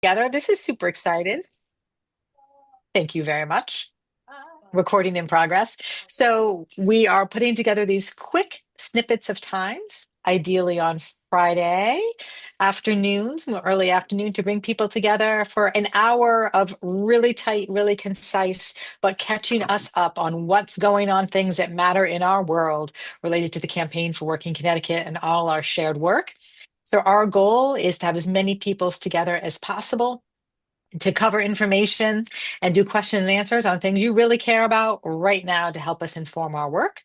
Together. This is super excited. Thank you very much. Recording in progress. So we are putting together these quick snippets of times, ideally on Friday afternoons, early afternoon, to bring people together for an hour of really tight, really concise, but catching us up on what's going on, things that matter in our world related to the Campaign for Working Connecticut and all our shared work. So our goal is to have as many peoples together as possible to cover information and do question and answers on things you really care about right now to help us inform our work.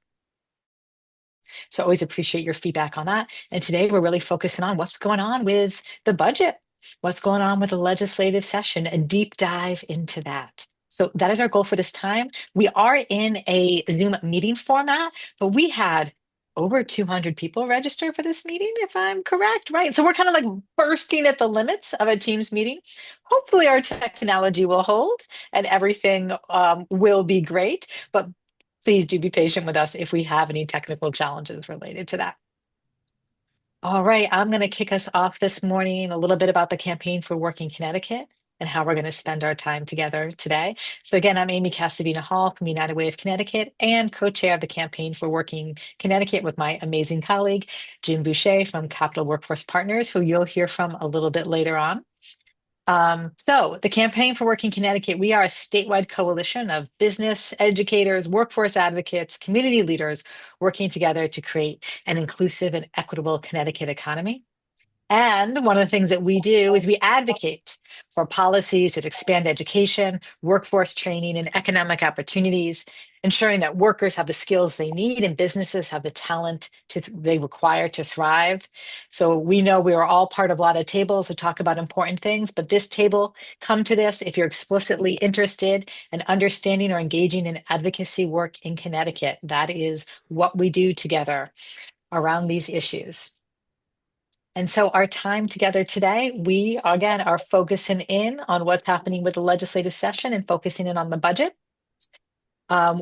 So always appreciate your feedback on that. And today we're really focusing on what's going on with the budget, what's going on with the legislative session, a deep dive into that. So that is our goal for this time. We are in a Zoom meeting format, but we had over 200 people register for this meeting, if I'm correct, right? So we're kind of like bursting at the limits of a Teams meeting. Hopefully our technology will hold and everything will be great, but please do be patient with us if we have any technical challenges related to that. All right, I'm going to kick us off this morning a little bit about the Campaign for Working Connecticut and how we're going to spend our time together today. So again, I'm Amy Castavina Hall from United Way of Connecticut and co-chair of the Campaign for Working Connecticut with my amazing colleague, Jim Boucher from Capital Workforce Partners, who you'll hear from a little bit later on. So the Campaign for Working Connecticut, we are a statewide coalition of business, educators, workforce advocates, community leaders working together to create an inclusive and equitable Connecticut economy. And one of the things that we do is we advocate for policies that expand education, workforce training, and economic opportunities, ensuring that workers have the skills they need and businesses have the talent they require to thrive. So we know we are all part of a lot of tables that talk about important things, but this table, come to this if you're explicitly interested in understanding or engaging in advocacy work in Connecticut. That is what we do together around these issues. And so our time together today, we again are focusing in on what's happening with the legislative session and focusing in on the budget.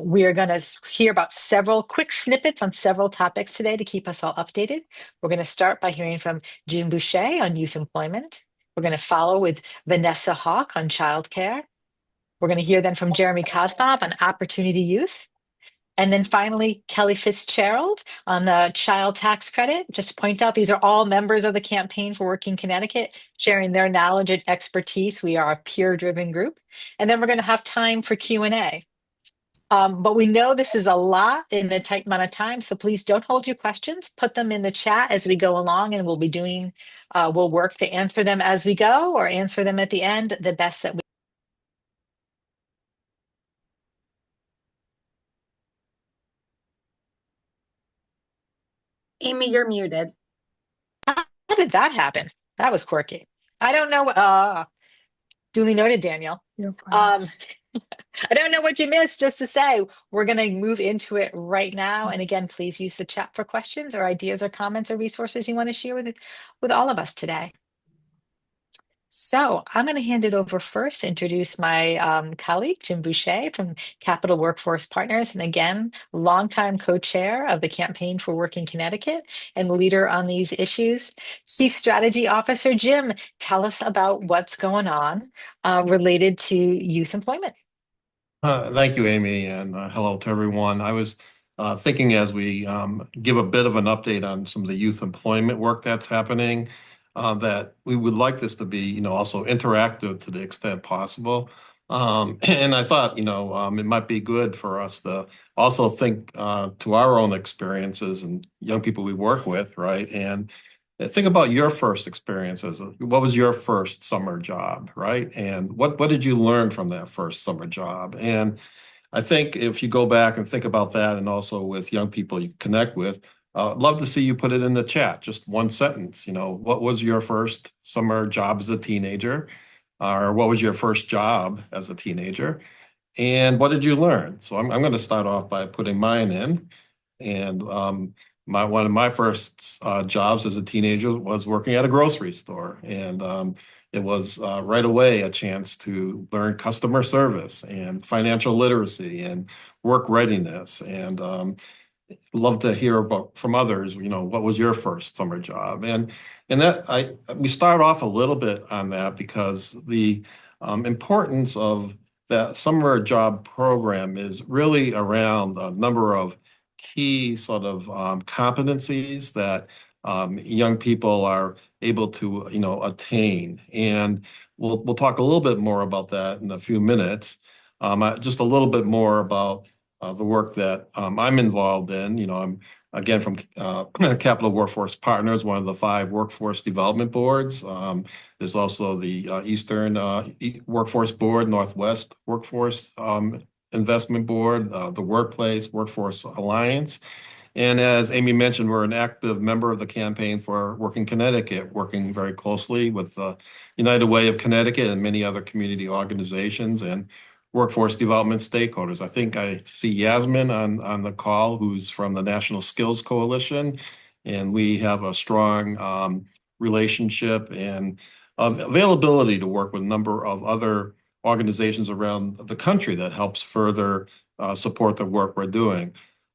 We are going to hear about several quick snippets on several topics today to keep us all updated. We're going to start by hearing from Jim Boucher on youth employment. We're going to follow with Vanessa Hawk on childcare. We're going to hear then from Jeremy Kosnob on opportunity youth. And then finally, Kelly Fitzgerald on the child tax credit. Just to point out, these are all members of the Campaign for Working Connecticut, sharing their knowledge and expertise. We are a peer-driven group. And then we're going to have time for Q&A. But we know this is a lot in a tight amount of time, so please don't hold your questions. Put them in the chat as we go along, and we'll work to answer them as we go or answer them at the end the best that we. Amy, you're muted. How did that happen? That was quirky. I don't know. Duly noted, Daniel. You're fine. I don't know what you missed, just to say we're going to move into it right now. And again, please use the chat for questions or ideas or comments or resources you want to share with all of us today. So I'm going to hand it over first to introduce my colleague, Jim Boucher from Capital Workforce Partners. And again, longtime co-chair of the Campaign for Working Connecticut and leader on these issues. Chief Strategy Officer, Jim, tell us about what's going on related to youth employment. Thank you, Amy, and hello to everyone. I was thinking as we give a bit of an update on some of the youth employment work that's happening, that we would like this to be, also interactive to the extent possible. And I thought, it might be good for us to also think to our own experiences and young people we work with, right? And think about your first experiences. What was your first summer job, right? And what did you learn from that first summer job? And I think if you go back and think about that, and also with young people you connect with, I'd love to see you put it in the chat, just one sentence. What was your first summer job as a teenager? Or what was your first job as a teenager? And what did you learn? So I'm going to start off by putting mine in. And one of my first jobs as a teenager was working at a grocery store, and it was right away a chance to learn customer service and financial literacy and work readiness. And love to hear about from others, what was your first summer job? And that we start off a little bit on that because the importance of that summer job program is really around a number of key sort of competencies that young people are able to, attain. And we'll talk a little bit more about that in a few minutes. Just a little bit more about the work that I'm involved in. I'm again from Capital Workforce Partners, one of the five workforce development boards. There's also the Eastern Workforce Board, Northwest Workforce Investment Board, the Workplace Workforce Alliance. And as Amy mentioned, we're an active member of the Campaign for Working Connecticut, working very closely with the United Way of Connecticut and many other community organizations and workforce development stakeholders. I think I see Yasmin on the call, who's from the National Skills Coalition, and we have a strong relationship and availability to work with a number of other organizations around the country that helps further support the work we're doing.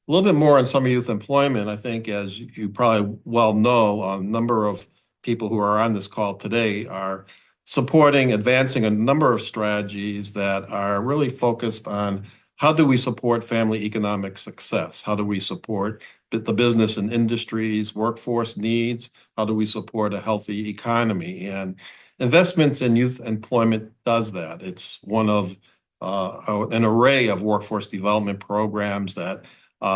A little bit more on summer youth employment. I think, as you probably well know, a number of people who are on this call today are supporting, advancing a number of strategies that are really focused on how do we support family economic success? How do we support the business and industries, workforce needs? How do we support a healthy economy? And investments in youth employment does that. It's one of an array of workforce development programs that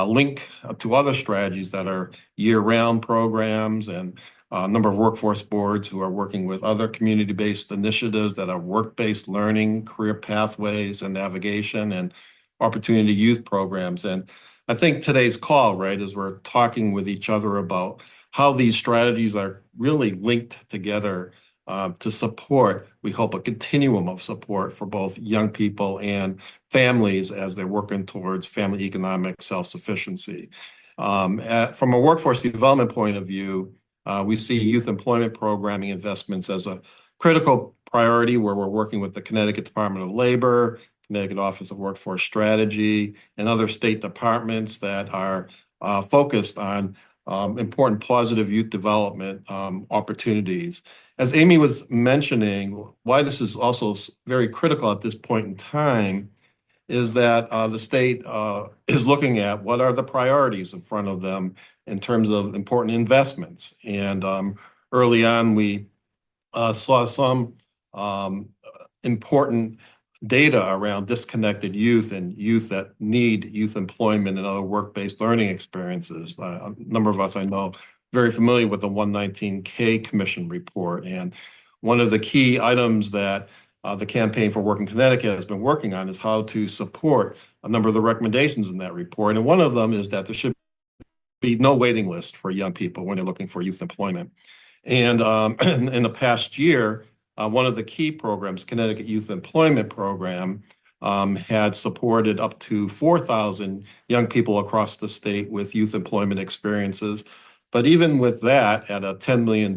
link to other strategies that are year-round programs and a number of workforce boards who are working with other community-based initiatives that are work-based learning, career pathways and navigation, and opportunity youth programs. And I think today's call, right, is we're talking with each other about how these strategies are really linked together to support, we hope, a continuum of support for both young people and families as they're working towards family economic self-sufficiency. From a workforce development point of view, we see youth employment programming investments as a critical priority where we're working with the Connecticut Department of Labor, Connecticut Office of Workforce Strategy, and other state departments that are focused on important positive youth development opportunities. As Amy was mentioning, why this is also very critical at this point in time is that the state is looking at what are the priorities in front of them in terms of important investments. And early on, we saw some important data around disconnected youth and youth that need youth employment and other work-based learning experiences. A number of us I know very familiar with the 119K Commission report. And one of the key items that the Campaign for Working Connecticut has been working on is how to support a number of the recommendations in that report. And one of them is that there should be no waiting list for young people when they're looking for youth employment. And in the past year, one of the key programs, Connecticut Youth Employment Program, had supported up to 4,000 young people across the state with youth employment experiences. But even with that, at a $10 million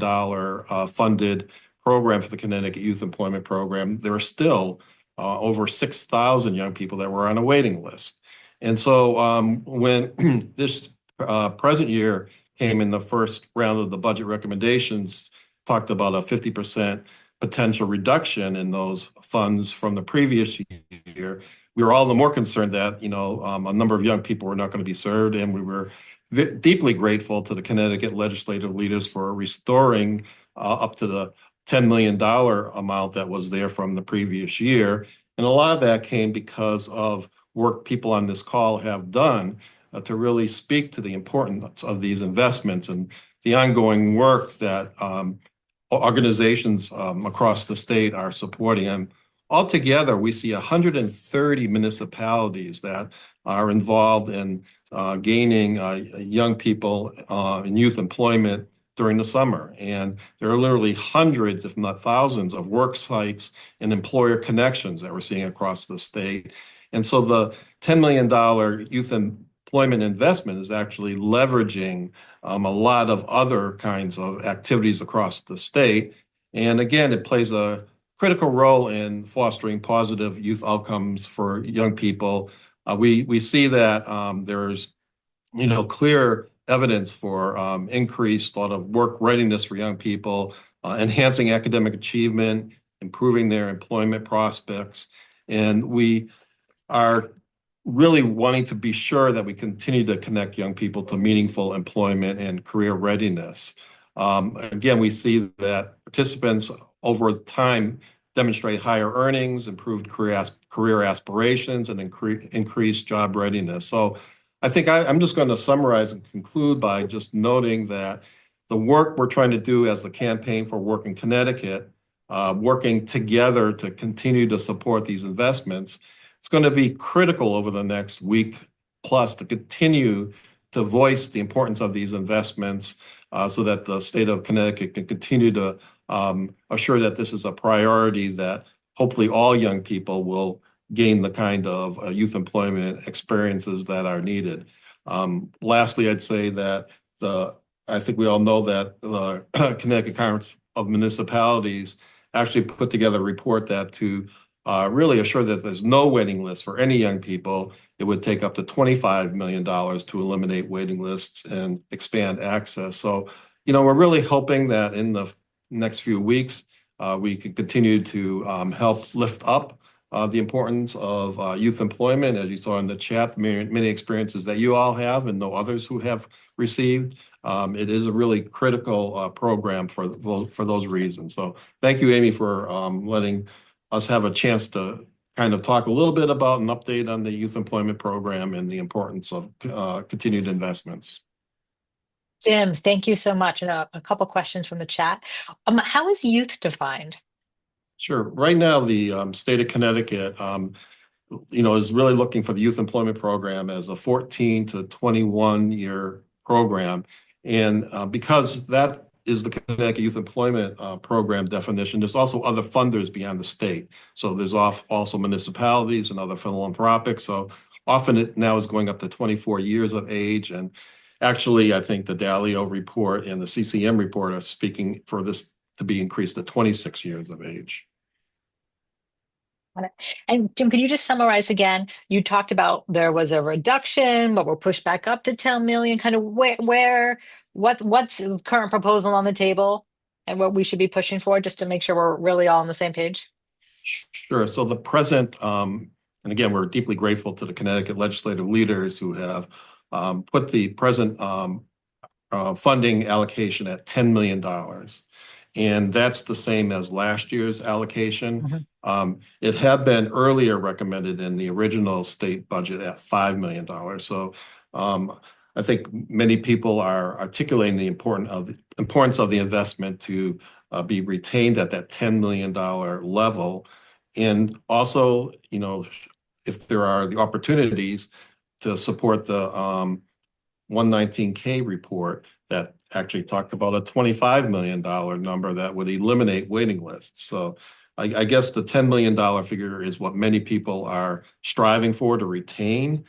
funded program for the Connecticut Youth Employment Program, there are still over 6,000 young people that were on a waiting list. And so when this present year came in, the first round of the budget recommendations talked about a 50% potential reduction in those funds from the previous year. We were all the more concerned that, a number of young people were not going to be served, and we were deeply grateful to the Connecticut legislative leaders for restoring up to the $10 million amount that was there from the previous year. And a lot of that came because of work people on this call have done to really speak to the importance of these investments and the ongoing work that organizations across the state are supporting. And altogether, we see 130 municipalities that are involved in gaining young people in youth employment during the summer. And there are literally hundreds, if not thousands, of work sites and employer connections that we're seeing across the state. And so the $10 million youth employment investment is actually leveraging a lot of other kinds of activities across the state. And again, it plays a critical role in fostering positive youth outcomes for young people. We see that there's clear evidence for increased sort of work readiness for young people, enhancing academic achievement, improving their employment prospects. And we are really wanting to be sure that we continue to connect young people to meaningful employment and career readiness. Again, we see that participants over time demonstrate higher earnings, improved career aspirations, and increased job readiness. So I think I'm just going to summarize and conclude by just noting that the work we're trying to do as the Campaign for Work in Connecticut, working together to continue to support these investments, it's going to be critical over the next week plus to continue to voice the importance of these investments so that the state of Connecticut can continue to assure that this is a priority that hopefully all young people will gain the kind of youth employment experiences that are needed. Lastly, I'd say that I think we all know that the Connecticut Conference of Municipalities actually put together a report that to really assure that there's no waiting list for any young people, it would take up to $25 million to eliminate waiting lists and expand access. So, we're really hoping that in the next few weeks, we can continue to help lift up the importance of youth employment, as you saw in the chat, many experiences that you all have and know others who have received. It is a really critical program for those reasons. So thank you, Amy, for letting us have a chance to kind of talk a little bit about an update on the youth employment program and the importance of continued investments. Jim, thank you so much. And a couple questions from the chat. How is youth defined? Sure. Right now, the state of Connecticut, is really looking for the youth employment program as a 14 to 21 year program. And because that is the Connecticut Youth Employment Program definition, there's also other funders beyond the state. So there's also municipalities and other philanthropic. So often it now is going up to 24 years of age. And actually, I think the Dalio report and the CCM report are speaking for this to be increased to 26 years of age. Got it. And Jim, could you just summarize again? You talked about there was a reduction, but we're pushed back up to 10 million. Kind of what's the current proposal on the table and what we should be pushing for just to make sure we're really all on the same page? Sure. So the present, and again, we're deeply grateful to the Connecticut legislative leaders who have put the present funding allocation at $10 million. And that's the same as last year's allocation. Mhm. It had been earlier recommended in the original state budget at $5 million. So I think many people are articulating the importance of the investment to be retained at that $10 million level. And also, if there are the opportunities to support the 119K report that actually talked about a $25 million number that would eliminate waiting lists. So I guess the $10 million figure is what many people are striving for to retain.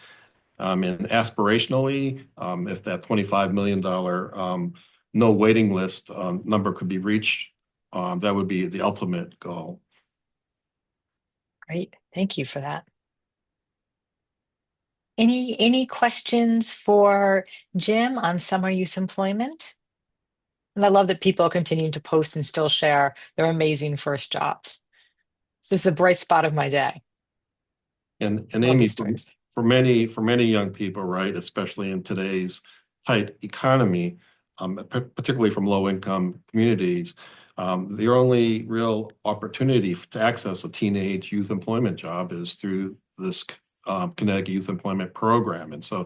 And aspirationally, if that $25 million no waiting list number could be reached, that would be the ultimate goal. Great. Thank you for that. Any questions for Jim on summer youth employment? And I love that people are continuing to post and still share their amazing first jobs. This is the bright spot of my day. And Love Amy, these stories. for many young people, right, especially in today's tight economy, particularly from low income communities, the only real opportunity to access a teenage youth employment job is through this Connecticut Youth Employment Program. And so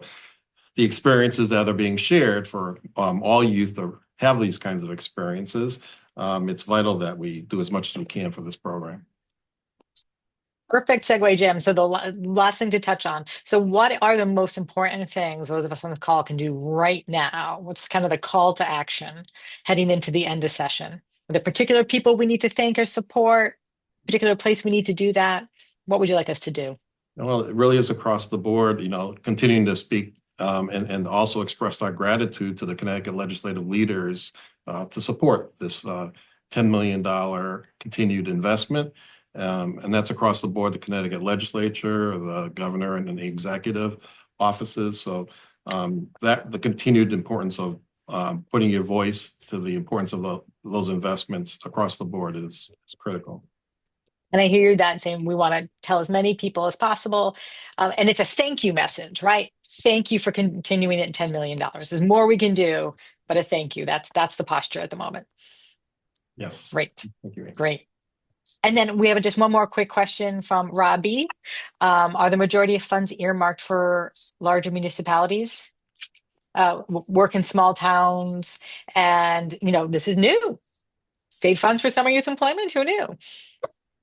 the experiences that are being shared for all youth to have these kinds of experiences, it's vital that we do as much as we can for this program. Perfect segue, Jim. So the last thing to touch on. So what are the most important things those of us on this call can do right now? What's kind of the call to action heading into the end of session? Are there particular people we need to thank or support? Particular place we need to do that? What would you like us to do? Well, it really is across the board, continuing to speak and also express our gratitude to the Connecticut legislative leaders to support this $10 million continued investment. And that's across the board, the Connecticut legislature, the governor, and the executive offices. So that the continued importance of putting your voice to the importance of those investments across the board is critical. And I hear that saying we want to tell as many people as possible. And it's a thank you message, right? Thank you for continuing at $10 million. There's more we can do, but a thank you. That's the posture at the moment. Yes. Great. Thank you, Amy. Great. And then we have just one more quick question from Robbie. Are the majority of funds earmarked for larger municipalities, work in small towns? And, this is new. State funds for summer youth employment? Who knew?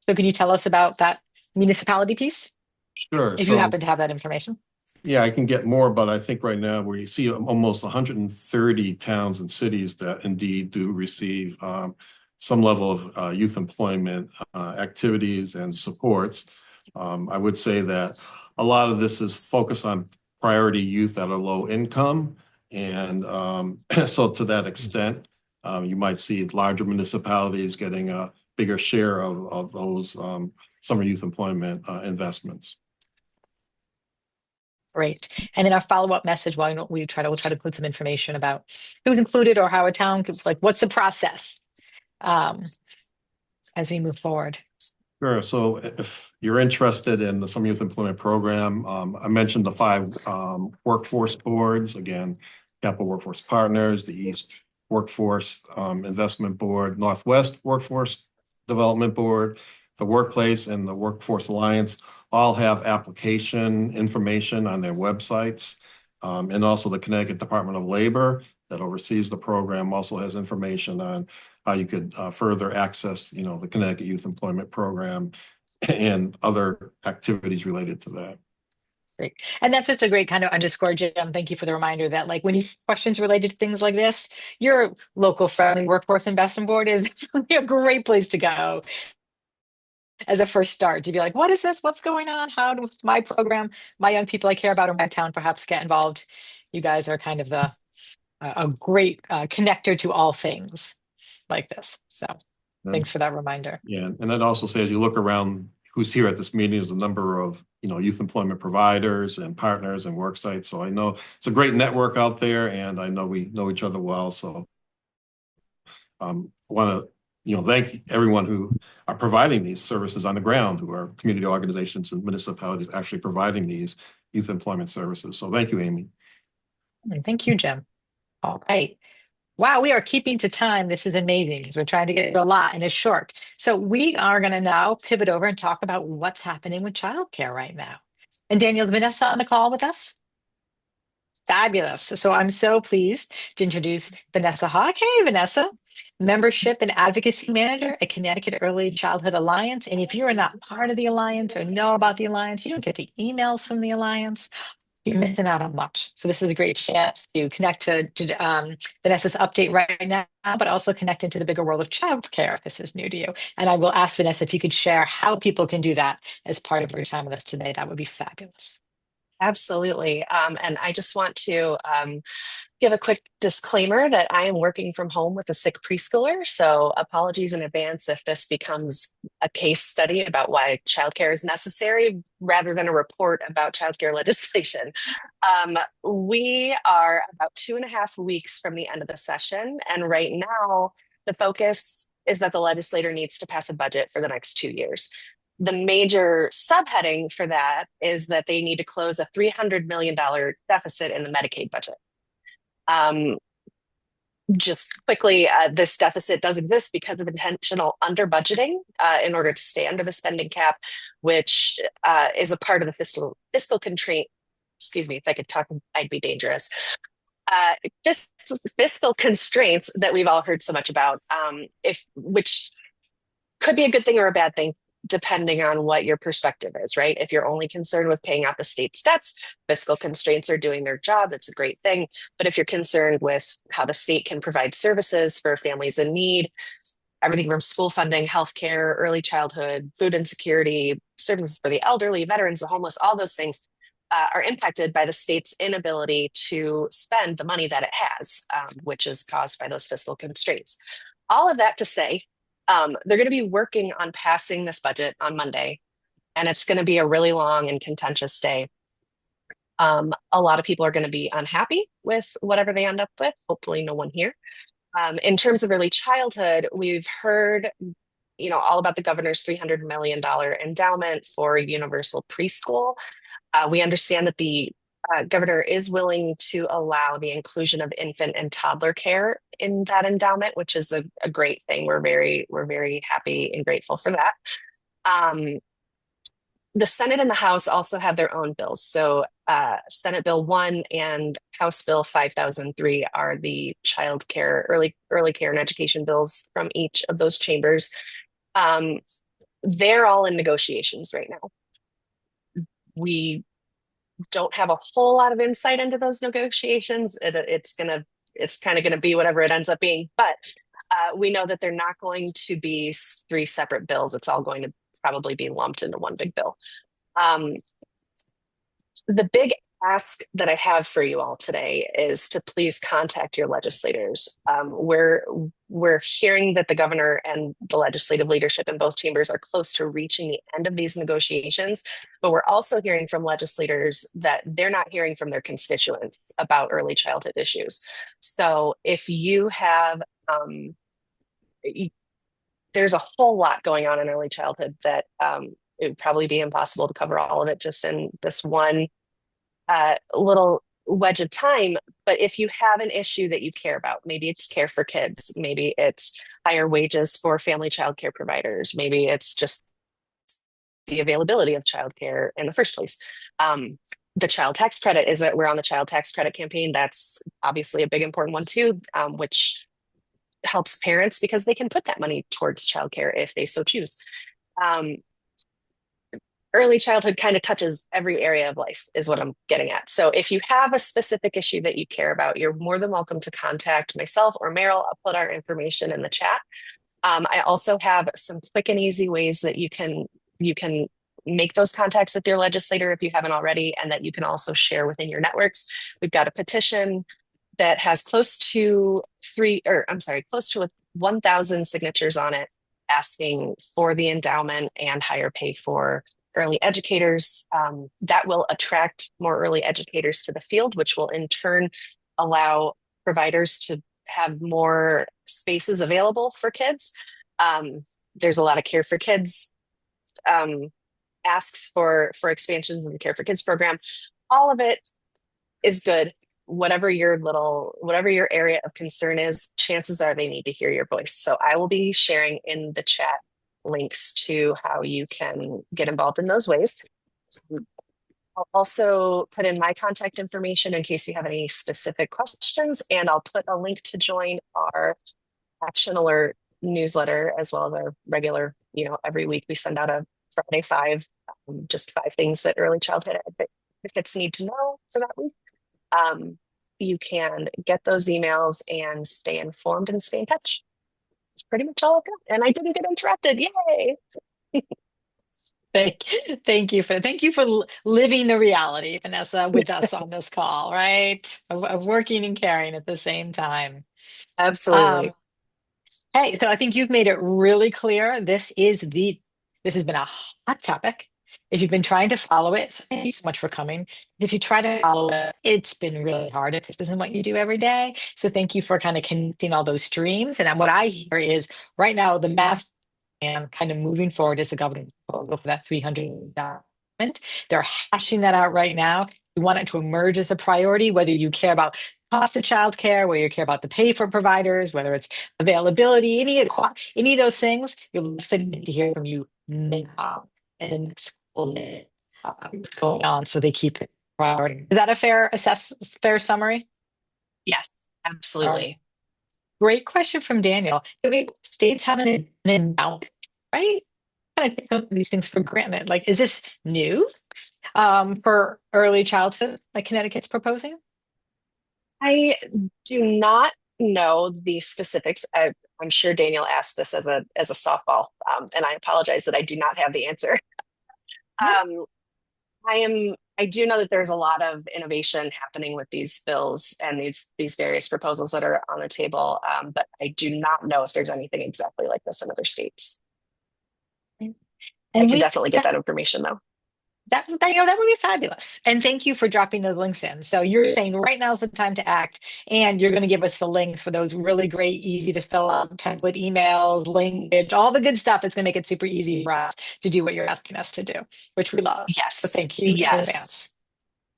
So can you tell us about that municipality piece, Sure. if you So happen to have that information? yeah, I can get more, but I think right now we see almost 130 towns and cities that indeed do receive some level of youth employment activities and supports. I would say that a lot of this is focused on priority youth that are low income. And so to that extent, you might see larger municipalities getting a bigger share of those summer youth employment investments. Great. And then our follow-up message, we'll try to include some information about who's included or how a town could, like, what's the process um, as we move forward. Sure. So if you're interested in the Summer Youth Employment Program, I mentioned the five workforce boards, again, Capital Workforce Partners, the East Workforce Investment Board, Northwest Workforce Development Board, the Workplace and the Workforce Alliance all have application information on their websites. And also the Connecticut Department of Labor that oversees the program also has information on how you could further access, the Connecticut Youth Employment Program and other activities related to that. Great. And that's just a great kind of underscore, Jim. Thank you for the reminder that, like, when you have questions related to things like this, your local friendly workforce investment board is a great place to go as a first start to be like, what is this? What's going on? How does my program, my young people I care about in my town perhaps get involved? You guys are kind of a great connector to all things like this. So thanks for that reminder. Yeah, and I'd also say as you look around who's here at this meeting, there's a number of youth employment providers and partners and work sites. So I know it's a great network out there, and I know we know each other well. So I want to thank everyone who are providing these services on the ground, who are community organizations and municipalities actually providing these youth employment services. So thank you, Amy. Thank you, Jim. All right. Wow, we are keeping to time. This is amazing because we're trying to get a lot and it's short. So we are going to now pivot over and talk about what's happening with childcare right now. And Daniel, is Vanessa on the call with us? Fabulous. So I'm so pleased to introduce Vanessa Hawk. Hey, Vanessa, Membership and Advocacy Manager at Connecticut Early Childhood Alliance. And if you are not part of the Alliance or know about the Alliance, you don't get the emails from the Alliance, you're missing out on much. So this is a great chance to connect to Vanessa's update right now, but also connect into the bigger world of childcare if this is new to you. And I will ask Vanessa if you could share how people can do that as part of your time with us today. That would be fabulous. Absolutely. And I just want to give a quick disclaimer that I am working from home with a sick preschooler. So apologies in advance if this becomes a case study about why childcare is necessary rather than a report about childcare legislation. We are about 2.5 weeks from the end of the session. And right now, the focus is that the legislator needs to pass a budget for the next 2 years. The major subheading for that is that they need to close a $300 million deficit in the Medicaid budget. Just quickly, this deficit does exist because of intentional under budgeting in order to stay under the spending cap, which is a part of the fiscal constraint. Excuse me, if I could talk, I'd be dangerous. Fiscal constraints that we've all heard so much about, which could be a good thing or a bad thing, depending on what your perspective is, right? If you're only concerned with paying out the state's debts, fiscal constraints are doing their job. That's a great thing. But if you're concerned with how the state can provide services for families in need, everything from school funding, healthcare, early childhood, food insecurity, services for the elderly, veterans, the homeless, all those things are impacted by the state's inability to spend the money that it has, which is caused by those fiscal constraints. All of that to say, they're going to be working on passing this budget on Monday, and it's going to be a really long and contentious day. A lot of people are going to be unhappy with whatever they end up with. Hopefully, no one here. In terms of early childhood, we've heard, all about the governor's $300 million endowment for universal preschool. We understand that the governor is willing to allow the inclusion of infant and toddler care in that endowment, which is a great thing. We're very happy and grateful for that. Um, the Senate and the House also have their own bills. So Senate Bill 1 and House Bill 5003 are the child care, early care and education bills from each of those chambers. Um, they're all in negotiations right now. We don't have a whole lot of insight into those negotiations. It's kind of gonna be whatever it ends up being. But we know that they're not going to be three separate bills. It's all going to probably be lumped into one big bill. Um, the big ask that I have for you all today is to please contact your legislators. We're hearing that the governor and the legislative leadership in both chambers are close to reaching the end of these negotiations, but we're also hearing from legislators that they're not hearing from their constituents about early childhood issues. So if you have, there's a whole lot going on in early childhood that it would probably be impossible to cover all of it just in this one little wedge of time. But if you have an issue that you care about, maybe it's care for kids, maybe it's higher wages for family childcare providers, maybe it's just the availability of childcare in the first place. The child tax credit is that we're on the child tax credit campaign. That's obviously a big important one too, which helps parents because they can put that money towards childcare if they so choose. Um, Early childhood kind of touches every area of life, is what I'm getting at. So if you have a specific issue that you care about, you're more than welcome to contact myself or Meryl. I'll put our information in the chat. I also have some quick and easy ways that you can make those contacts with your legislator if you haven't already, and that you can also share within your networks. We've got a petition that has close to 1,000 signatures on it, asking for the endowment and higher pay for early educators. That will attract more early educators to the field, which will in turn allow providers to have more spaces available for kids. There's a lot of Care for Kids asks for expansions in the Care for Kids program. All of it is good. Whatever your area of concern is, chances are they need to hear your voice. So I will be sharing in the chat links to how you can get involved in those ways. I'll also put in my contact information in case you have any specific questions, and I'll put a link to join our Action Alert newsletter as well as our regular, every week we send out a Friday 5, just 5 things that early childhood advocates need to know for that week. You can get those emails and stay informed and stay in touch. It's pretty much all I've got. And I didn't get interrupted. Yay. Thank you for living the reality, Vanessa, with us on this call, right? Of working and caring at the same time. Um, Absolutely. Hey, so I think you've made it really clear. This has been a hot topic. If you've been trying to follow it, so thank you so much for coming. If you try to follow it, it's been really hard. If this isn't what you do every day. So thank you for kind of connecting all those streams. And what I hear is right now the mass and kind of moving forward is the governor's proposal for that 300 document. They're hashing that out right now. We want it to emerge as a priority, whether you care about cost of childcare, whether you care about the pay for providers, whether it's availability, any of those things. You're listening to hear from you now and the next what's going on, so they keep it priority. Is that a fair summary? Yes, All right. absolutely. Great question from Daniel. States have an endowment, right? Kind of take some of these things for granted. Like, is this new for early childhood, like Connecticut's proposing? I do not know the specifics. I'm sure Daniel asked this as a softball, and I apologize that I do not have the answer. No. Um, I do know that there's a lot of innovation happening with these bills and these various proposals that are on the table, but I do not know if there's anything exactly like this in other states. I And can we definitely get that information though. that would be fabulous. And thank you for dropping those links in. So you're saying right now is the time to act, and you're going to give us the links for those really great, easy to fill out template emails, language, all the good stuff that's going to make it super easy for us to do what you're asking us to do, which we love. So Yes. thank you in Yes. advance.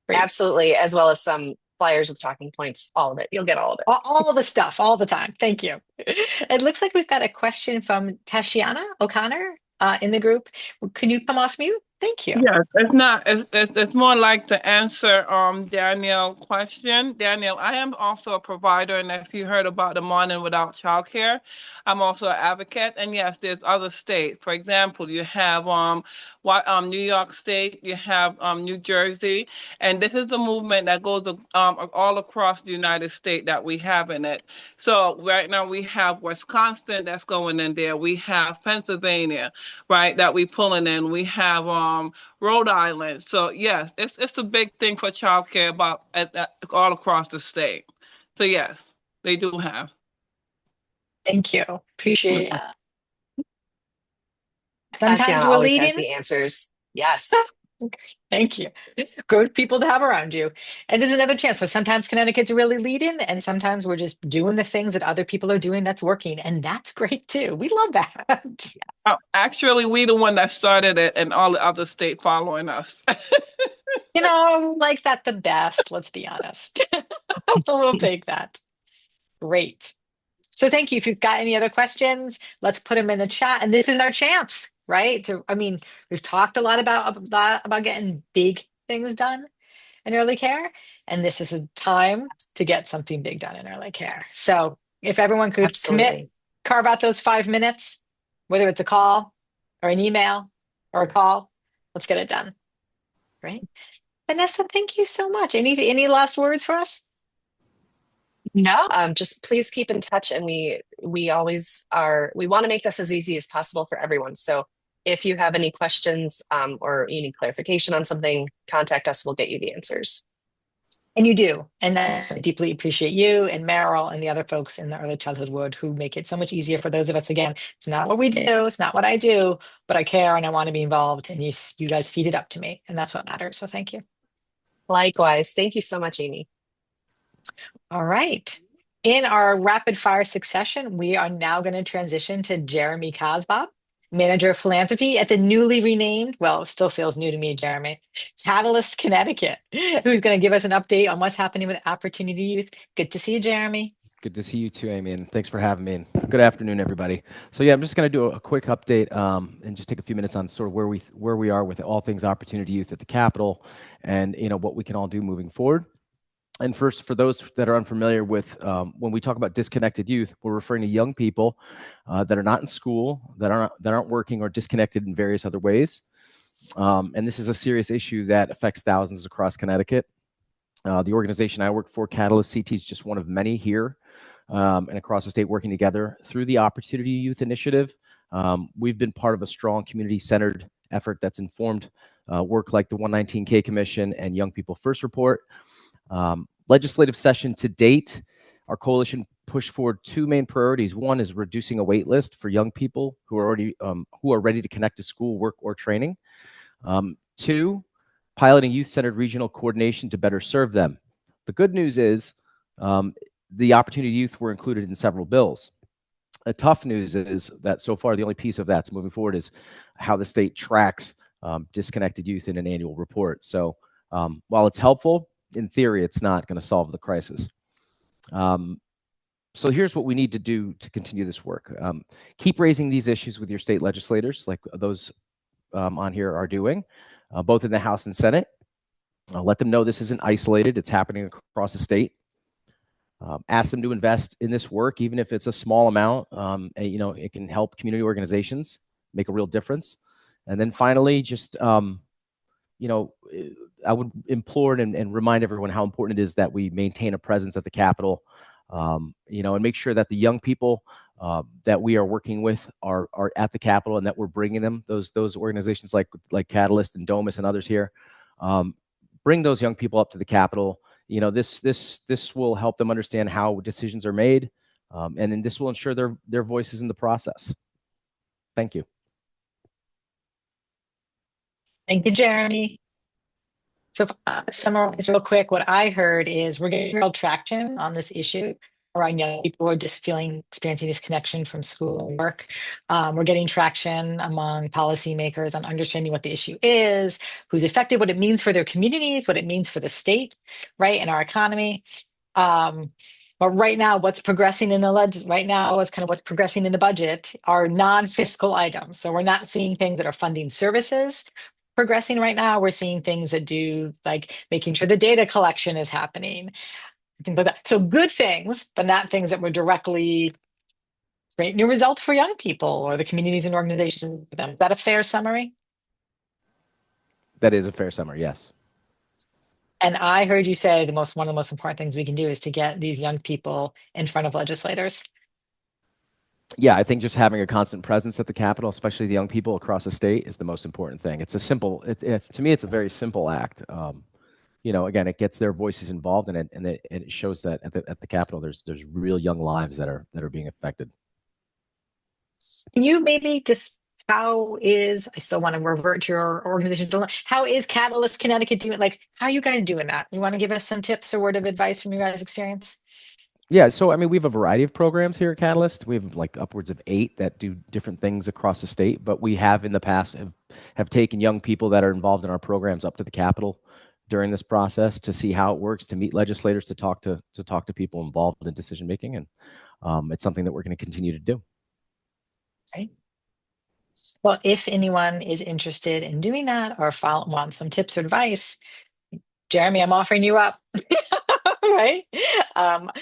Great. Absolutely. As well as some flyers with talking points, all of it. You'll get all of it. All the stuff, all the time. Thank you. It looks like we've got a question from Tashiana O'Connor in the group. Can you come off mute? Thank you. Yes, it's not. It's more like to answer Danielle question. Danielle, I am also a provider, and if you heard about the Morning Without Childcare, I'm also an advocate. And yes, there's other states. For example, you have New York State, you have New Jersey, and this is the movement that goes all across the United States that we have in it. So right now we have Wisconsin that's going in there. We have Pennsylvania, right, that we pulling in. We have Rhode Island. So yes, it's a big thing for childcare about all across the state. So yes, they do have. Thank you. Appreciate it. Sometimes Tatiana we're always has leading. the answers. Yes. Thank you. Good people to have around you. And there's another chance. So sometimes Connecticut's really leading, and sometimes we're just doing the things that other people are doing that's working. And that's great too. We love that. Oh, actually, we the one that started it, and all the other states following us. Like that the best, let's be honest. So we'll take that. Great. So thank you. If you've got any other questions, let's put them in the chat. And this is our chance, right? We've talked a lot about getting big things done in early care, and this is a time to get something big done in early care. So if everyone could commit, Absolutely. carve out those 5 minutes, whether it's a call or an email or a call, let's get it done. Right? Vanessa, thank you so much. Any last words for us? No, just please keep in touch, and we always are. We want to make this as easy as possible for everyone. So if you have any questions or you need clarification on something, contact us. We'll get you the answers. And you do. And then I deeply appreciate you and Meryl and the other folks in the early childhood wood who make it so much easier for those of us. Again, it's not what we do, it's not what I do, but I care and I want to be involved. And you guys feed it up to me. And that's what matters. So thank you. Likewise. Thank you so much, Amy. All right. In our rapid fire succession, we are now going to transition to Jeremy Kasbah, Manager of Philanthropy at the newly renamed, well, it still feels new to me, Jeremy, Catalyst Connecticut, who's going to give us an update on what's happening with Opportunity Youth. Good to see you, Jeremy. Good to see you too, Amy, and thanks for having me. And good afternoon, everybody. So yeah, I'm just going to do a quick update and just take a few minutes on sort of where we are with all things Opportunity Youth at the Capitol, and what we can all do moving forward. And first, for those that are unfamiliar with when we talk about disconnected youth, we're referring to young people that are not in school, that aren't working, or disconnected in various other ways. And this is a serious issue that affects thousands across Connecticut. The organization I work for, Catalyst CT, is just one of many here and across the state working together through the Opportunity Youth Initiative. We've been part of a strong community-centered effort that's informed work like the 119K Commission and Young People First Report. Legislative session to date, our coalition pushed forward two main priorities. One is reducing a wait list for young people who are ready to connect to school, work, or training. Two, piloting youth-centered regional coordination to better serve them. The good news is the Opportunity Youth were included in several bills. The tough news is that so far the only piece of that's moving forward is how the state tracks disconnected youth in an annual report. So while it's helpful, in theory, it's not going to solve the crisis. So here's what we need to do to continue this work. Keep raising these issues with your state legislators, like those on here are doing, both in the House and Senate. Let them know this isn't isolated. It's happening across the state. Ask them to invest in this work, even if it's a small amount. It can help community organizations make a real difference. And then finally, just I would implore and remind everyone how important it is that we maintain a presence at the Capitol, and make sure that the young people that we are working with are at the Capitol, and that we're bringing them, those organizations like Catalyst and Domus and others here, bring those young people up to the Capitol. This will help them understand how decisions are made, and then this will ensure their voices in the process. Thank you. Thank you, Jeremy. So, summarize real quick, what I heard is we're getting real traction on this issue around young people who are just experiencing disconnection from school and work. We're getting traction among policymakers on understanding what the issue is, who's affected, what it means for their communities, what it means for the state, right, and our economy. But right now, what's progressing in the right now is kind of what's progressing in the budget are non-fiscal items. So we're not seeing things that are funding services progressing right now. We're seeing things that do like making sure the data collection is happening. Things like that. So good things, but not things that would directly create new results for young people or the communities and organizations for them. Is that a fair summary? That is a fair summary, yes. And I heard you say one of the most important things we can do is to get these young people in front of legislators. Yeah, I think just having a constant presence at the Capitol, especially the young people across the state, is the most important thing. It's a simple, to me, it's a very simple act. Again, it gets their voices involved, and it shows that at the Capitol, there's real young lives that are being affected. Can you maybe just I still want to revert to your organization. How is Catalyst Connecticut doing? Like, how are you guys doing that? You want to give us some tips or word of advice from your guys' experience? Yeah, so I mean, we have a variety of programs here at Catalyst. We have like upwards of 8 that do different things across the state, but we have in the past have taken young people that are involved in our programs up to the Capitol during this process to see how it works, to meet legislators, to talk to people involved in decision making, and it's something that we're going to continue to do. Right. Well, if anyone is interested in doing that or want some tips or advice, Jeremy, I'm offering you up. Right?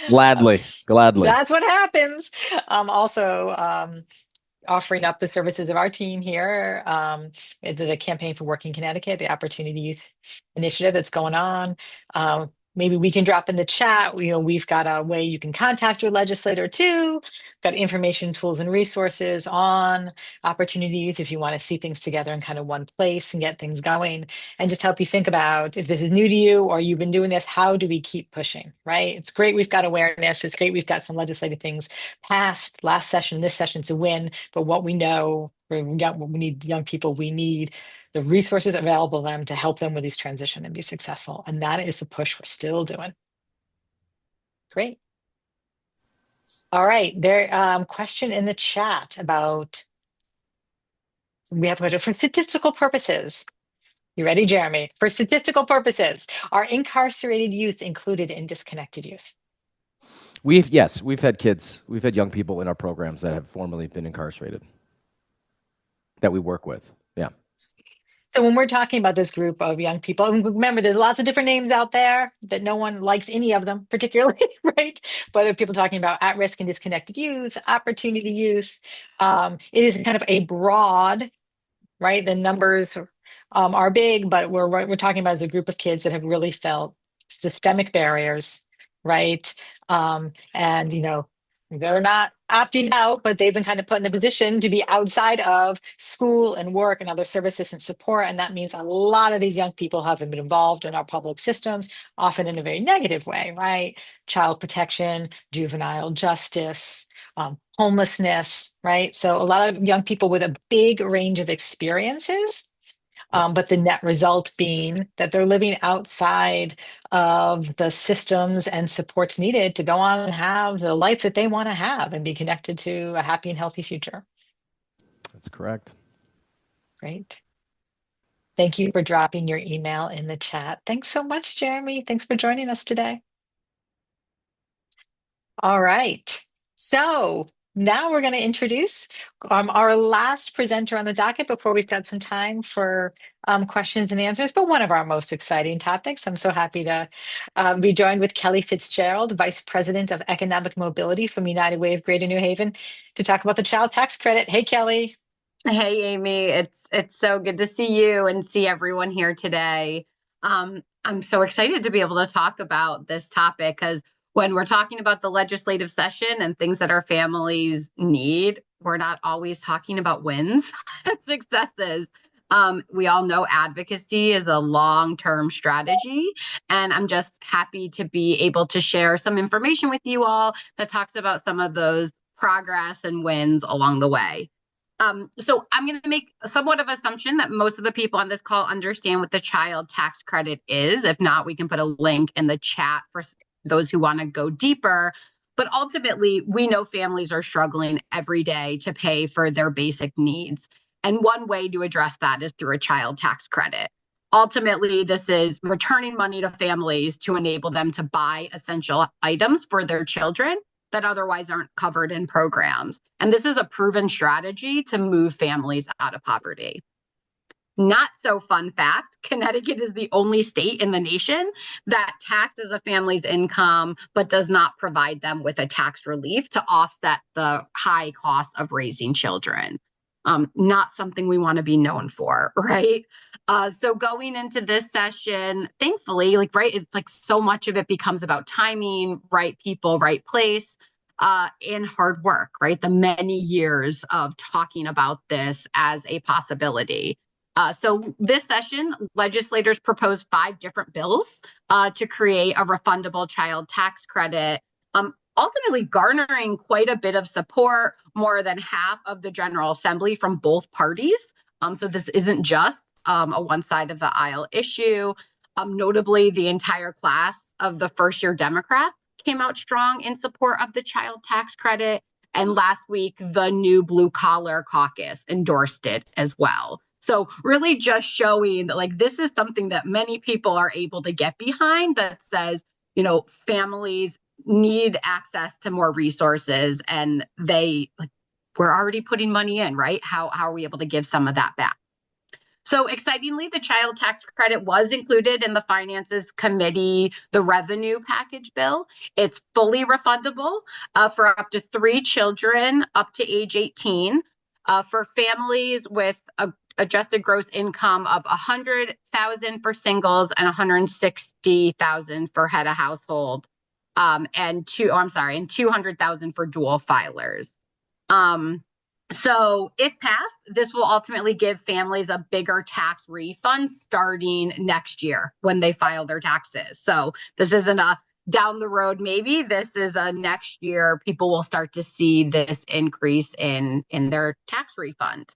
Gladly. That's what happens. Also, offering up the services of our team here, the Campaign for Working Connecticut, the Opportunity Youth Initiative that's going on. Maybe we can drop in the chat. We've got a way you can contact your legislator too. Got information, tools, and resources on Opportunity Youth if you want to see things together in kind of one place and get things going, and just help you think about if this is new to you or you've been doing this, how do we keep pushing, right? It's great we've got awareness. It's great we've got some legislative things passed last session, this session to win. But what we know, we need young people, we need the resources available to them to help them with these transition and be successful. And that is the push we're still doing. Great. All right. There, question in the chat about, we have a question for statistical purposes. You ready, Jeremy? For statistical purposes, are incarcerated youth included in disconnected youth? We've had young people in our programs that have formerly been incarcerated that we work with. Yeah. So when we're talking about this group of young people, and remember, there's lots of different names out there that no one likes any of them particularly, right? But if people talking about at-risk and disconnected youth, opportunity youth, it is kind of a broad, right? The numbers are big, but we're talking about as a group of kids that have really felt systemic barriers, right? And they're not opting out, but they've been kind of put in the position to be outside of school and work and other services and support. And that means a lot of these young people haven't been involved in our public systems, often in a very negative way, right? Child protection, juvenile justice, homelessness, right? So a lot of young people with a big range of experiences, but the net result being that they're living outside of the systems and supports needed to go on and have the life that they want to have and be connected to a happy and healthy future. That's correct. Great. Thank you for dropping your email in the chat. Thanks so much, Jeremy. Thanks for joining us today. All right. So now we're going to introduce our last presenter on the docket before we've got some time for questions and answers, but one of our most exciting topics. I'm so happy to be joined with Kelly Fitzgerald, Vice President of Economic Mobility from United Way of Greater New Haven, to talk about the child tax credit. Hey, Kelly. Hey, Amy. It's so good to see you and see everyone here today. I'm so excited to be able to talk about this topic because when we're talking about the legislative session and things that our families need, we're not always talking about wins and successes. We all know advocacy is a long-term strategy, and I'm just happy to be able to share some information with you all that talks about some of those progress and wins along the way. So I'm going to make somewhat of an assumption that most of the people on this call understand what the child tax credit is. If not, we can put a link in the chat for those who want to go deeper. But ultimately, we know families are struggling every day to pay for their basic needs. And one way to address that is through a child tax credit. Ultimately, this is returning money to families to enable them to buy essential items for their children that otherwise aren't covered in programs. And this is a proven strategy to move families out of poverty. Not so fun fact, Connecticut is the only state in the nation that taxes a family's income, but does not provide them with a tax relief to offset the high cost of raising children. Not something we want to be known for, right? So going into this session, thankfully, it's like so much of it becomes about timing, right people, right place, and hard work, right? The many years of talking about this as a possibility. So this session, legislators proposed 5 different bills to create a refundable child tax credit, ultimately garnering quite a bit of support, more than half of the General Assembly from both parties. So this isn't just a one side of the aisle issue. Notably, the entire class of the first-year Democrats came out strong in support of the child tax credit. And last week, the new Blue Collar Caucus endorsed it as well. So really just showing that this is something that many people are able to get behind, that says, families need access to more resources, and we're already putting money in, right? How are we able to give some of that back? So excitingly, the child tax credit was included in the Finances Committee, the revenue package bill. It's fully refundable for up to 3 children up to age 18, for families with a adjusted gross income of $100,000 for singles and $160,000 for head of household, and $200,000 for dual filers. So if passed, this will ultimately give families a bigger tax refund starting next year when they file their taxes. So this isn't a down the road maybe, this is a next year people will start to see this increase in their tax refund.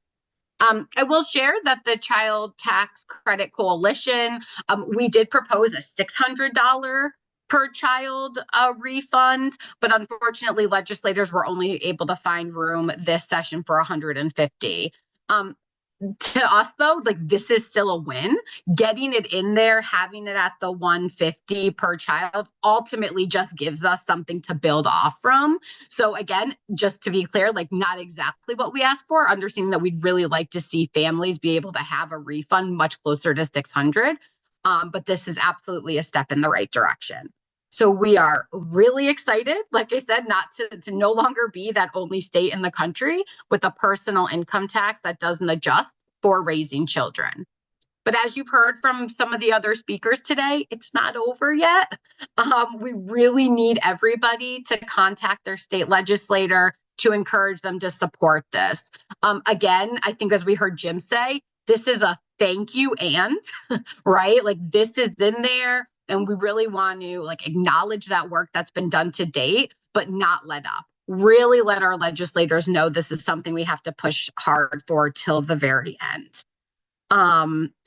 I will share that the Child Tax Credit Coalition, we did propose a $600 per child refund, but unfortunately, legislators were only able to find room this session for $150. To us, though, this is still a win. Getting it in there, having it at the $150 per child, ultimately just gives us something to build off from. So again, just to be clear, not exactly what we asked for, understanding that we'd really like to see families be able to have a refund much closer to $600. But this is absolutely a step in the right direction. So we are really excited, like I said, not to no longer be that only state in the country with a personal income tax that doesn't adjust for raising children. But as you've heard from some of the other speakers today, it's not over yet. We really need everybody to contact their state legislator to encourage them to support this. Again, I think as we heard Jim say, this is a thank you and, right? This is in there. And we really want to acknowledge that work that's been done to date, but not let up. Really let our legislators know this is something we have to push hard for till the very end.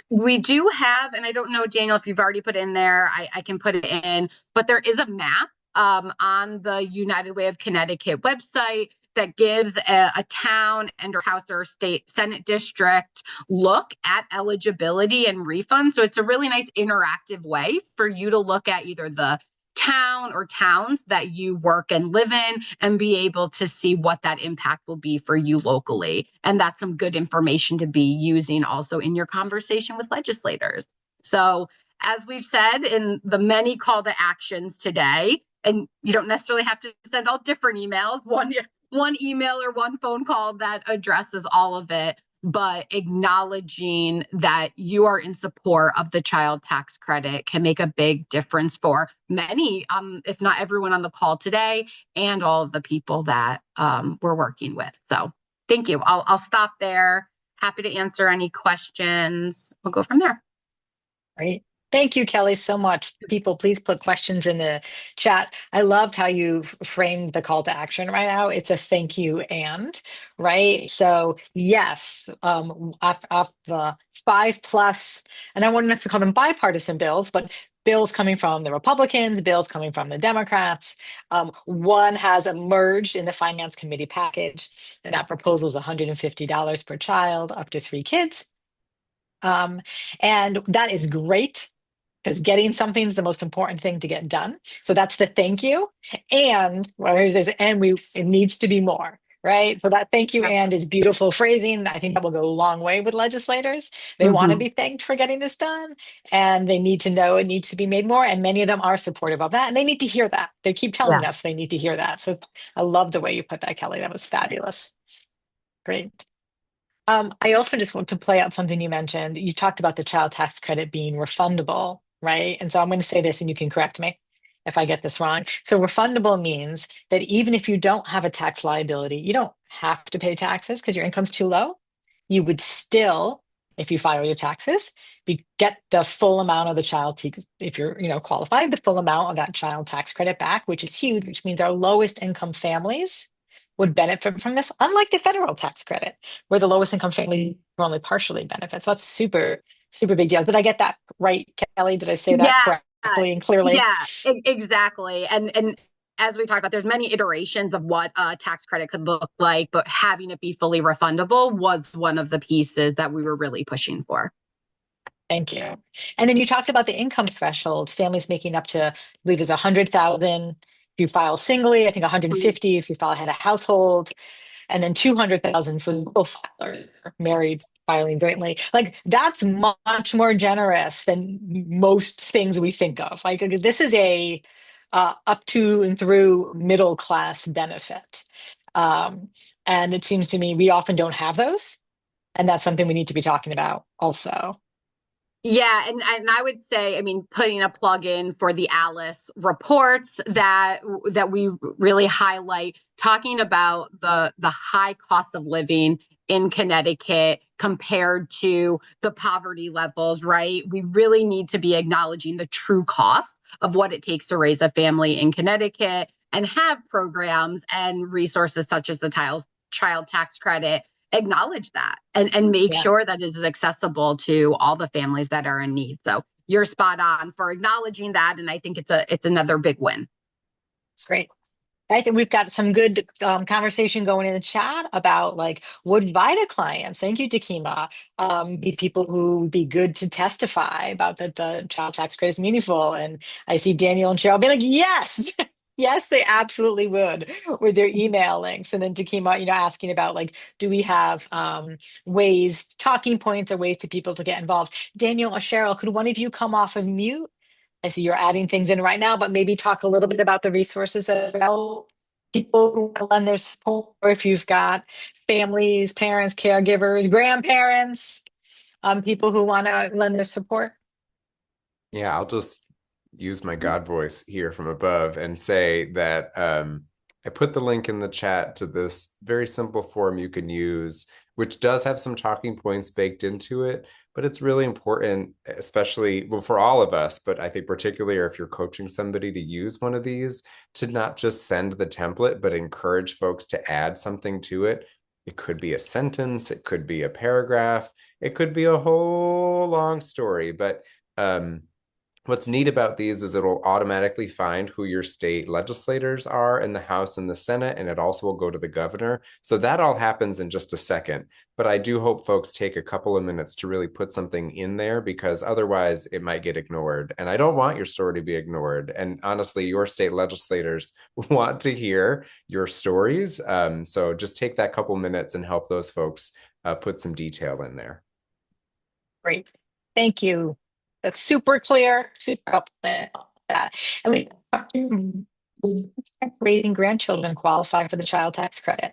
We do have, and I don't know, Daniel, if you've already put in there, I can put it in, but there is a map on the United Way of Connecticut website that gives a town and or House or state Senate district look at eligibility and refund. So it's a really nice interactive way for you to look at either the town or towns that you work and live in and be able to see what that impact will be for you locally. And that's some good information to be using also in your conversation with legislators. So as we've said in the many call to actions today, and you don't necessarily have to send all different emails, one email or one phone call that addresses all of it, but acknowledging that you are in support of the child tax credit can make a big difference for many, if not everyone on the call today, and all of the people that we're working with. So thank you. I'll stop there. Happy to answer any questions. We'll go from there. Great. Thank you, Kelly, so much. People, please put questions in the chat. I loved how you framed the call to action right now. It's a thank you and, right? So yes, off the 5+, and I wouldn't necessarily call them bipartisan bills, but bills coming from the Republicans, bills coming from the Democrats. One has emerged in the Finance Committee package, and that proposal is $150 per child, up to 3 kids. And that is great because getting something is the most important thing to get done. So that's the thank you. And well, it needs to be more, right? So that thank you and is beautiful phrasing. I think that will go a long way with legislators. They want to be thanked for getting this done, and they need to know it needs to be made more. And many of them are supportive of that, and they need to hear that. They keep telling us they need to hear that. So I love the way you put that, Kelly. That was fabulous. Great. I also just want to play out something you mentioned. You talked about the child tax credit being refundable, right? And so I'm going to say this and you can correct me if I get this wrong. So refundable means that even if you don't have a tax liability, you don't have to pay taxes because your income's too low. You would still, if you file your taxes, get the full amount of the child tax, if you're, qualified, the full amount of that child tax credit back, which is huge, which means our lowest income families would benefit from this, unlike the federal tax credit, where the lowest income family will only partially benefit. So that's super, super big deal. Did I get that right, Kelly? Did I say that correctly and clearly? Exactly. And as we talked about, there's many iterations of what a tax credit could look like, but having it be fully refundable was one of the pieces that we were really pushing for. Thank you. And then you talked about the income threshold, families making up to, I believe is 100,000 if you file singly, I think 150 if you file head of household, and then 200,000 for both married filing jointly. Like that's much more generous than most things we think of. Like this is a up to and through middle class benefit. And it seems to me we often don't have those. And that's something we need to be talking about also. Yeah, and I would say, I mean, putting a plug in for the Alice reports that we really highlight, talking about the high cost of living in Connecticut compared to the poverty levels, right? We really need to be acknowledging the true cost of what it takes to raise a family in Connecticut and have programs and resources such as the child tax credit acknowledge that and make sure that it is accessible to all the families that are in need. So you're spot on for acknowledging that. And I think it's another big win. It's great. I think we've got some good conversation going in the chat about like, would VITA clients, thank you, Takima, be people who would be good to testify about that the child tax credit is meaningful? And I see Daniel and Cheryl be like, yes, yes, they absolutely would with their email links. And then Takima, asking about like, do we have ways, talking points or ways to people to get involved? Daniel or Cheryl, could one of you come off of mute? I see you're adding things in right now, but maybe talk a little bit about the resources that allow people who want to lend their support, or if you've got families, parents, caregivers, grandparents, people who want to lend their support. Yeah, I'll just use my God voice here from above and say that I put the link in the chat to this very simple form you can use, which does have some talking points baked into it, but it's really important, especially for all of us, but I think particularly if you're coaching somebody to use one of these, to not just send the template, but encourage folks to add something to it. It could be a sentence, it could be a paragraph, it could be a whole long story, but what's neat about these is it'll automatically find who your state legislators are in the House and the Senate, and it also will go to the governor. So that all happens in just a second. But I do hope folks take a couple of minutes to really put something in there, because otherwise it might get ignored. And I don't want your story to be ignored. And honestly, your state legislators want to hear your stories. So just take that couple minutes and help those folks put some detail in there. Great. Thank you. That's super clear, super helpful. That. And raising grandchildren qualify for the child tax credit.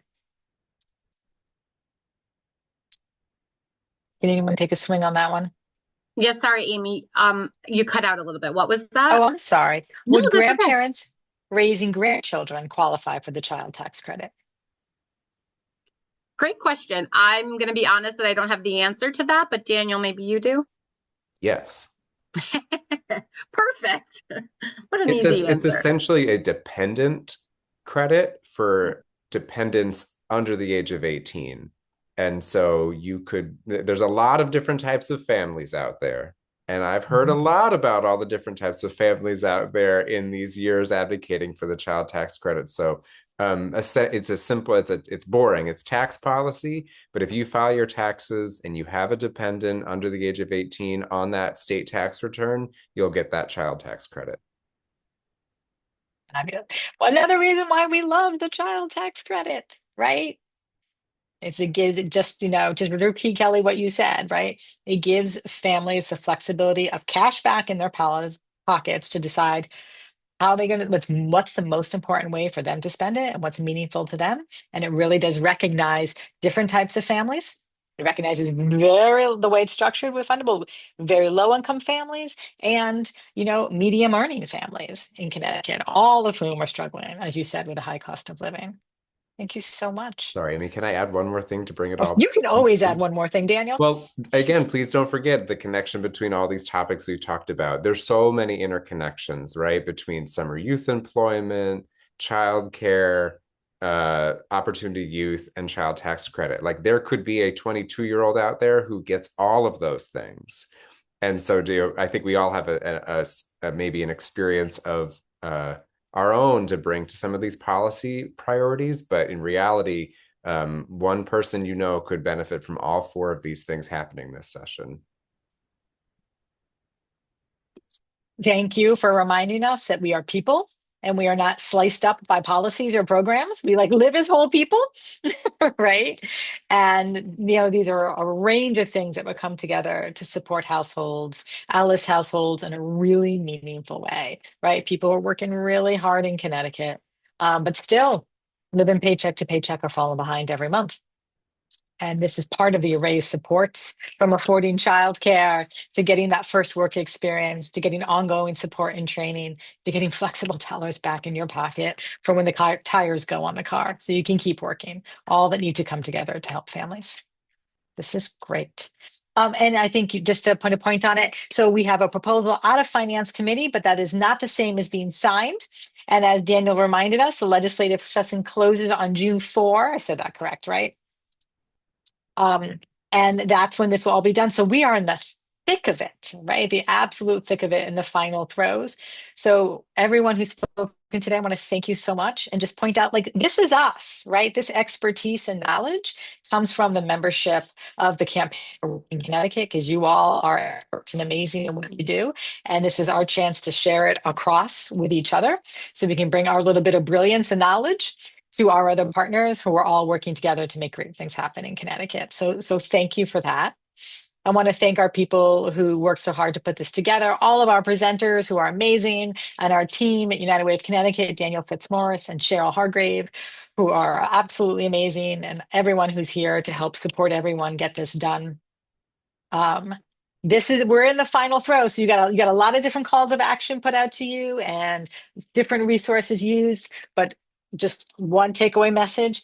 Can anyone take a swing on that one? Yes, sorry, Amy. You cut out a little bit. What was that? Oh, I'm sorry. No, Would that's okay. grandparents raising grandchildren qualify for the child tax credit? Great question. I'm going to be honest that I don't have the answer to that, but Daniel, maybe you do? Yes. Perfect. What an It's easy it's answer. essentially a dependent credit for dependents under the age of 18. And so there's a lot of different types of families out there. And I've heard a Mhm. lot about all the different types of families out there in these years advocating for the child tax credit. So it's a simple, it's boring. It's tax policy, but if you file your taxes and you have a dependent under the age of 18 on that state tax return, you'll get that child tax credit. I mean, another reason why we love the child tax credit, right? It gives it just, just to repeat, Kelly, what you said, right? It gives families the flexibility of cash back in their pockets to decide how they going to, what's the most important way for them to spend it and what's meaningful to them. And it really does recognize different types of families. It recognizes the way it's structured with fundable, very low income families and, medium earning families in Connecticut, all of whom are struggling, as you said, with a high cost of living. Thank you so much. Sorry, Amy, can I add one more thing to bring it Oh, all you can always back? add one more thing, Daniel. Well, again, please don't forget the connection between all these topics we've talked about. There's so many interconnections, right? Between summer youth employment, childcare, opportunity youth, and child tax credit. Like there could be a 22-year-old out there who gets all of those things. And so I think we all have maybe an experience of our own to bring to some of these policy priorities, but in reality, one person could benefit from all four of these things happening this session. Thank you for reminding us that we are people and we are not sliced up by policies or programs. We live as whole people, right? And these are a range of things that would come together to support households, Alice households in a really meaningful way, right? People are working really hard in Connecticut, but still living paycheck to paycheck or falling behind every month. And this is part of the array of supports from affording childcare to getting that first work experience, to getting ongoing support and training, to getting flexible dollars back in your pocket for when the tires go on the car so you can keep working. All that need to come together to help families. This is great. And I think just to put a point on it, so we have a proposal out of Finance Committee, but that is not the same as being signed. And as Daniel reminded us, the legislative session closes on June 4. I said that correct, right? And that's when this will all be done. So we are in the thick of it, right? The absolute thick of it in the final throes. So everyone who's spoken today, I want to thank you so much and just point out this is us, right? This expertise and knowledge comes from the membership of the campaign in Connecticut because you all are experts and amazing in what you do. And this is our chance to share it across with each other so we can bring our little bit of brilliance and knowledge to our other partners who are all working together to make great things happen in Connecticut. So thank you for that. I want to thank our people who worked so hard to put this together, all of our presenters who are amazing, and our team at United Way of Connecticut, Daniel Fitzmaurice and Cheryl Hargrave, who are absolutely amazing, and everyone who's here to help support everyone get this done. We're in the final throw, so you got a lot of different calls of action put out to you and different resources used, but just one takeaway message.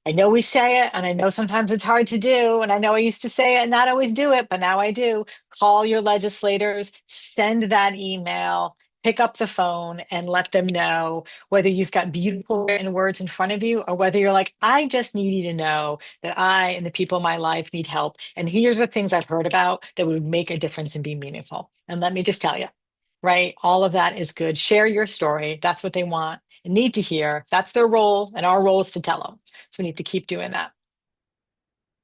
I know we say it, and I know sometimes it's hard to do, and I know I used to say it and not always do it, but now I do. Call your legislators, send that email, pick up the phone, and let them know whether you've got beautiful written words in front of you or whether you're like, I just need you to know that I and the people in my life need help. And here's the things I've heard about that would make a difference and be meaningful. And let me just tell you, right? All of that is good. Share your story. That's what they want and need to hear. That's their role, and our role is to tell them. So we need to keep doing that.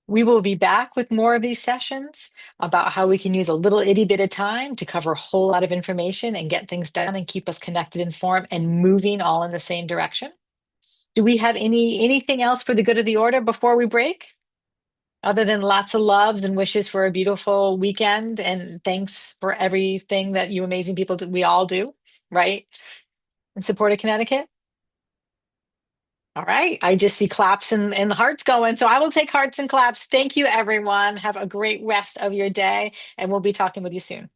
We will be back with more of these sessions about how we can use a little itty bit of time to cover a whole lot of information and get things done and keep us connected, informed, and moving all in the same direction. Do we have anything else for the good of the order before we break? Other than lots of loves and wishes for a beautiful weekend and thanks for everything that you amazing people we all do, right? In support of Connecticut. All right. I just see claps and the hearts going. So I will take hearts and claps. Thank you, everyone. Have a great rest of your day. And we'll be talking with you soon.